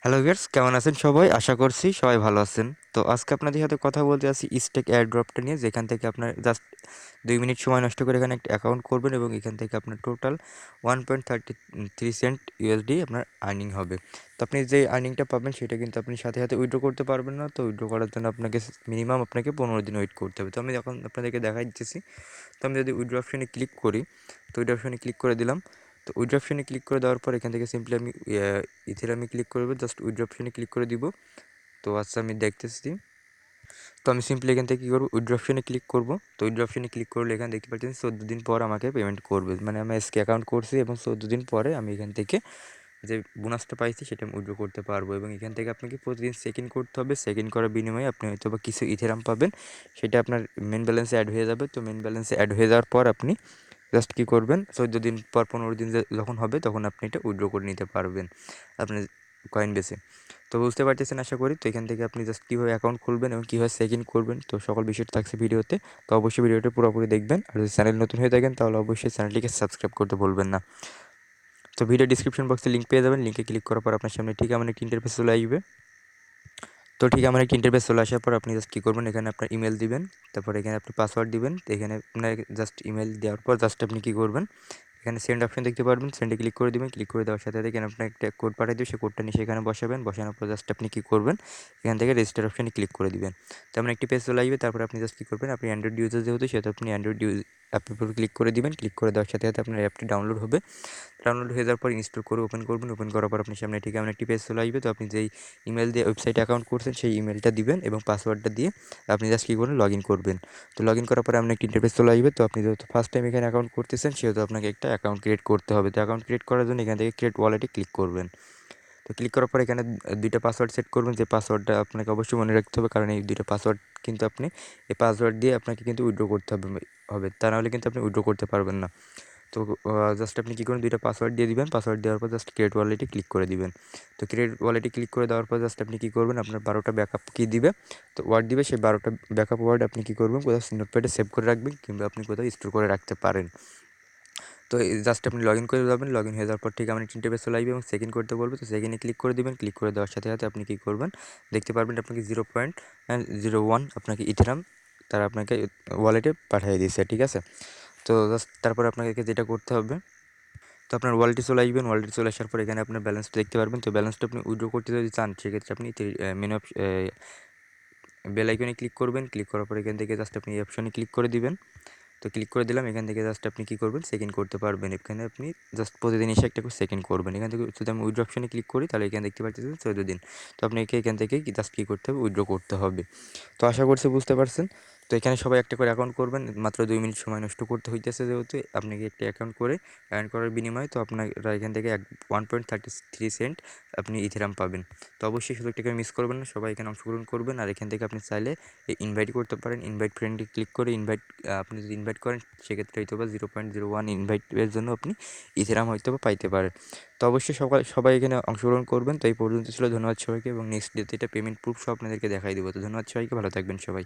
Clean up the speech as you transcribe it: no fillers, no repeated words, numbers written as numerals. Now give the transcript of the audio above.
Hello viewers, কেমন আছেন সবাই? আশা করছি সবাই ভালো আছেন। তো আজকে আপনাদের সাথে কথা বলতে যাচ্ছি স্টেক এয়ারড্রপটা নিয়ে, যেখান থেকে আপনার জাস্ট 2 মিনিট সময় নষ্ট করে এখানে একটা অ্যাকাউন্ট করবেন এবং এখান থেকে আপনার টোটাল 1.33 সেন্ট ইউএসডি আপনার আর্নিং হবে। তো আপনি যে আর্নিংটা পাবেন সেটা কিন্তু আপনি সাথে সাথে উইথড্র করতে পারবেন না। তো উইথড্র করার জন্য আপনাকে মিনিমাম 15 দিন ওয়েট করতে হবে। তো আমি এখন আপনাদেরকে দেখাই দিতেছি। তো আমি যদি উইথড্র অপশনে ক্লিক করি, তো উইথড্র অপশনে ক্লিক করে দিলাম। তো উইথড্র অপশনে ক্লিক করে দেওয়ার পর এখান থেকে সিম্পলি আমি ইথেরিয়ামে ক্লিক করব, জাস্ট উইথড্র অপশনে ক্লিক করে দিব। তো আচ্ছা, আমি দেখতেছি। তো আমি সিম্পলি এখান থেকে কী করবো, উইথড্র অপশনে ক্লিক করব। তো উইথড্র অপশনে ক্লিক করলে এখানে দেখতে পাচ্ছেন 14 দিন পর আমাকে পেমেন্ট করবে, মানে আমি আজকে অ্যাকাউন্ট করছি এবং 14 দিন পরে আমি এখান থেকে যে বোনাসটা পাইছি সেটা আমি উইথড্র করতে পারবো। এবং এখান থেকে আপনাকে প্রতিদিন চেক-ইন করতে হবে। চেক-ইন করার বিনিময়ে আপনি হয়তো বা কিছু ইথেরাম পাবেন, সেটা আপনার মেন ব্যালেন্সে অ্যাড হয়ে যাবে। তো মেন ব্যালেন্সে অ্যাড হয়ে যাওয়ার পর আপনি জাস্ট কী করবেন, 14 দিন পর 15 দিন যখন হবে তখন আপনি এটা উইথড্র করে নিতে পারবেন আপনার কয়েন বেসে। তো বুঝতে পারতেছেন আশা করি। তো এখান থেকে আপনি জাস্ট কীভাবে অ্যাকাউন্ট খুলবেন এবং কীভাবে চেক-ইন করবেন, তো সকল বিষয়টা থাকছে ভিডিওতে। তো অবশ্যই ভিডিওটা পুরোপুরি দেখবেন। আর যদি চ্যানেল নতুন হয়ে থাকেন তাহলে অবশ্যই চ্যানেলটিকে সাবস্ক্রাইব করতে ভুলবেন না। তো ভিডিও ডিসক্রিপশন বক্সে লিঙ্ক পেয়ে যাবেন। লিঙ্কে ক্লিক করার পর আপনার সামনে ঠিক এমন একটি ইন্টারফেস চলে আসবে। তো ঠিক আমার একটা ইন্টারফেস চলে আসার পর আপনি জাস্ট কী করবেন, এখানে আপনার ইমেল দিবেন, তারপর এখানে আপনি পাসওয়ার্ড দিবেন। তো এখানে আপনার জাস্ট ইমেল দেওয়ার পর জাস্ট আপনি কী করবেন, এখানে সেন্ড অপশন দেখতে পারবেন, সেন্ডে ক্লিক করে দিবেন। ক্লিক করে দেওয়ার সাথে সাথে এখানে আপনার একটা কোড পাঠিয়ে দেবে, সেই কোডটা নিয়ে সেখানে বসাবেন। বসানোর পর জাস্ট আপনি কী করবেন, এখান থেকে রেজিস্টার অপশনে ক্লিক করে দিবেন। তো এমন একটি পেজ চলে আসবে। তারপর আপনি জাস্ট কী করবেন, আপনি অ্যান্ড্রয়েড ইউজার যেহেতু, সেহেতু আপনি অ্যান্ড্রয়েড অ্যাপের উপর ক্লিক করে দিবেন। ক্লিক করে দেওয়ার সাথে সাথে আপনার অ্যাপটি ডাউনলোড হবে। ডাউনলোড হয়ে যাওয়ার পর ইনস্টল করে ওপেন করবেন। ওপেন করার পর আপনার সামনে ঠিক এমন একটি পেজ চলে আসবে। তো আপনি যেই ইমেল দিয়ে ওয়েবসাইটে অ্যাকাউন্ট করছেন সেই ইমেলটা দিবেন এবং পাসওয়ার্ডটা দিয়ে আপনি জাস্ট কী করবেন, লগ ইন করবেন। তো লগ ইন করার পরে এমন একটি ইন্টারফেস চলে আসবে। তো আপনি যেহেতু ফার্স্ট টাইম এখানে অ্যাকাউন্ট করতেছেন সেহেতু আপনাকে একটা অ্যাকাউন্ট ক্রিয়েট করতে হবে। তো অ্যাকাউন্ট ক্রিয়েট করার জন্য এখান থেকে ক্রিয়েট ওয়ালেটে ক্লিক করবেন। তো ক্লিক করার পর এখানে 2টা পাসওয়ার্ড সেট করবেন। যে পাসওয়ার্ডটা আপনাকে অবশ্যই মনে রাখতে হবে, কারণ এই 2টা পাসওয়ার্ড কিন্তু আপনি এই পাসওয়ার্ড দিয়ে আপনাকে কিন্তু উইথড্র করতে হবে, তা নাহলে কিন্তু আপনি উইথড্র করতে পারবেন না। তো জাস্ট আপনি কী করুন, 2টা পাসওয়ার্ড দিয়ে দিবেন। পাসওয়ার্ড দেওয়ার পর জাস্ট ক্রিয়েট ওয়ালেটে ক্লিক করে দিবেন। তো ক্রিয়েট ওয়ালেটে ক্লিক করে দেওয়ার পর জাস্ট আপনি কী করবেন, আপনার 12টা ব্যাকআপ কী দিবে, তো ওয়ার্ড দিবে। সেই 12টা ব্যাকআপ ওয়ার্ড আপনি কী করবেন, কোথাও নোটপ্যাডে সেভ করে রাখবেন কিংবা আপনি কোথাও স্টোর করে রাখতে পারেন। তো জাস্ট আপনি লগ ইন করে যাবেন। লগ ইন হয়ে যাওয়ার পর ঠিক আমার ইন্টারফেস চলে আসবে এবং চেক ইন করতে বলবে। তো চেক ইনে ক্লিক করে দিবেন। ক্লিক করে দেওয়ার সাথে সাথে আপনি কী করবেন, দেখতে পারবেন আপনাকে 0.01 আপনাকে ইথেরাম তারা আপনাকে ওয়ালেটে পাঠিয়ে দিয়েছে, ঠিক আছে। তো জাস্ট তারপর আপনাকে যেটা করতে হবে, তো আপনার ওয়ালেটে চলে আসবেন। ওয়ালেটে চলে আসার পর এখানে আপনার ব্যালেন্সটা দেখতে পারবেন। তো ব্যালেন্সটা আপনি উইথড্র করতে যদি চান সেক্ষেত্রে আপনি মেনু বেল আইকনে ক্লিক করবেন। ক্লিক করার পর এখান থেকে জাস্ট আপনি এই অপশনে ক্লিক করে দিবেন। তো ক্লিক করে দিলাম। এখান থেকে জাস্ট আপনি কী করবেন, চেক ইন করতে পারবেন। এখানে আপনি জাস্ট প্রতিদিন এসে একটা করে চেক ইন করবেন। এখান থেকে যদি আমি উইথড্র অপশনে ক্লিক করি তাহলে এখানে দেখতে পাচ্ছেন 14 দিন। তো আপনাকে এখান থেকে জাস্ট কী করতে হবে, উইথড্র করতে হবে। তো আশা করছি বুঝতে পারছেন। তো এখানে সবাই একটা করে অ্যাকাউন্ট করবেন। মাত্র 2 মিনিট সময় নষ্ট করতে হইতেছে, যেহেতু আপনাকে একটা অ্যাকাউন্ট করে অ্যাড করার বিনিময়ে তো আপনারা এখান থেকে 1.33 সেন্ট আপনি ইথেরাম পাবেন। তো অবশ্যই সুযোগটাকে মিস করবেন না, সবাই এখানে অংশগ্রহণ করবেন। আর এখান থেকে আপনি চাইলে ইনভাইট করতে পারেন। ইনভাইট ফ্রেন্ডে ক্লিক করে আপনি যদি ইনভাইট করেন সেক্ষেত্রে হয়তো বা 0.01 ইনভাইটের জন্য আপনি ইথেরাম হয়তো বা পাইতে পারেন। তো অবশ্যই সবাই এখানে অংশগ্রহণ করবেন। তো এই পর্যন্ত ছিল। ধন্যবাদ সবাইকে এবং নেক্সট ডেতে এটা পেমেন্ট প্রুফ সহ আপনাদেরকে দেখাই দেবো। তো ধন্যবাদ সবাইকে, ভালো থাকবেন সবাই।